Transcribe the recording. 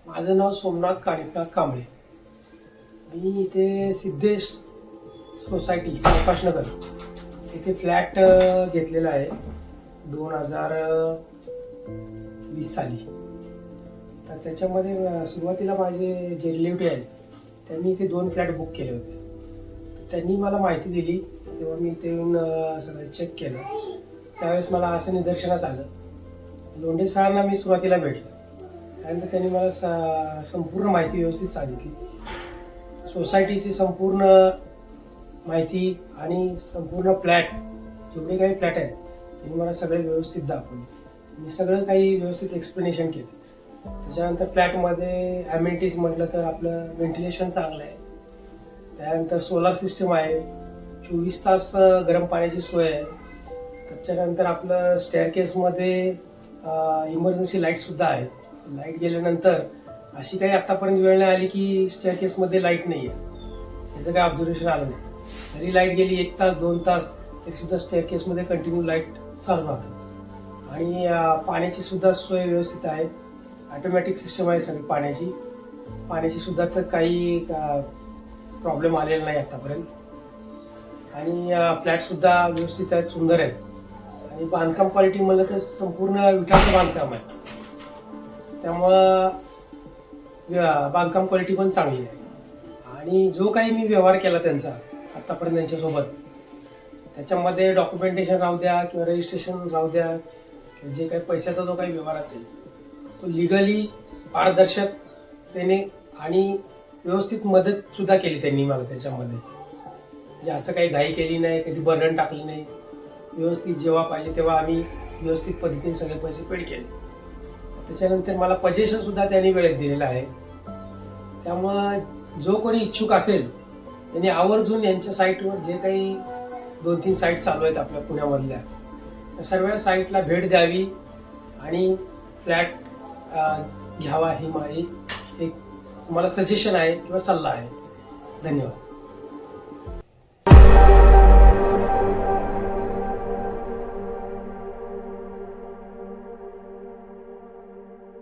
माझं नाव सोमनाथ कानिफनाथ कांबळे. मी इथे सिद्धेश सोसायटी संभाषनगर इथे फ्लॅट घेतलेला आहे 2020 साली. तर त्याच्यामध्ये सुरुवातीला माझे जे रिलेटिव्ह आहेत त्यांनी इथे 2 फ्लॅट बुक केले होते. त्यांनी मला माहिती दिली तेव्हा मी इथे येऊन सगळं चेक केलं. त्यावेळेस मला असं निदर्शनास आलं, लोंढे सरांना मी सुरुवातीला भेटलो. त्यानंतर त्यांनी मला संपूर्ण माहिती व्यवस्थित सांगितली. सोसायटीची संपूर्ण माहिती आणि संपूर्ण फ्लॅट जेवढे काही फ्लॅट आहेत त्यांनी मला सगळे व्यवस्थित दाखवले. मी सगळं काही व्यवस्थित एक्सप्लेनेशन केलं. त्याच्यानंतर फ्लॅटमध्ये ॲम्युनिटीज म्हटलं तर आपलं व्हेंटिलेशन चांगलं आहे. त्यानंतर सोलार सिस्टम आहे, 24 तास गरम पाण्याची सोय आहे. त्याच्यानंतर आपलं स्टेअरकेसमध्ये इमर्जन्सी लाईटसुद्धा आहेत. लाईट गेल्यानंतर अशी काही आत्तापर्यंत वेळ नाही आली की स्टेअरकेसमध्ये लाईट नाही आहे, याचं काही ऑब्झर्वेशन आलं नाही. जरी लाईट गेली 1 तास 2 तास तरीसुद्धा स्टेअरकेसमध्ये कंटिन्यू लाईट चालू राहतं. आणि पाण्याची सुद्धा सोय व्यवस्थित आहे. ऑटोमॅटिक सिस्टम आहे सगळी पाण्याची सुद्धा तर काही प्रॉब्लेम आलेला नाही आतापर्यंत. आणि फ्लॅटसुद्धा व्यवस्थित आहेत, सुंदर आहेत. आणि बांधकाम क्वालिटी म्हणलं तर संपूर्ण विटाचं बांधकाम आहे, त्यामुळं बांधकाम क्वालिटी पण चांगली आहे. आणि जो काही मी व्यवहार केला त्यांचा आत्तापर्यंत त्यांच्यासोबत, त्याच्यामध्ये डॉक्युमेंटेशन राहू द्या किंवा रजिस्ट्रेशन राहू द्या, जे काही पैशाचा जो काही व्यवहार असेल तो लिगली पारदर्शकतेने आणि व्यवस्थित मदत सुद्धा केली त्यांनी मला त्याच्यामध्ये. म्हणजे असं काही घाई केली नाही, कधी बर्डन टाकली नाही. व्यवस्थित जेव्हा पाहिजे तेव्हा आम्ही व्यवस्थित पद्धतीने सगळे पैसे पेड केले. त्याच्यानंतर मला पजेशन सुद्धा त्यांनी वेळेत दिलेलं आहे. त्यामुळं जो कोणी इच्छुक असेल त्यांनी आवर्जून यांच्या साईटवर जे काही 2-3 साईट चालू आहेत आपल्या पुण्यामधल्या, त्या सर्व साईटला भेट द्यावी आणि फ्लॅट घ्यावा ही माझी एक तुम्हाला सजेशन आहे किंवा सल्ला आहे. धन्यवाद.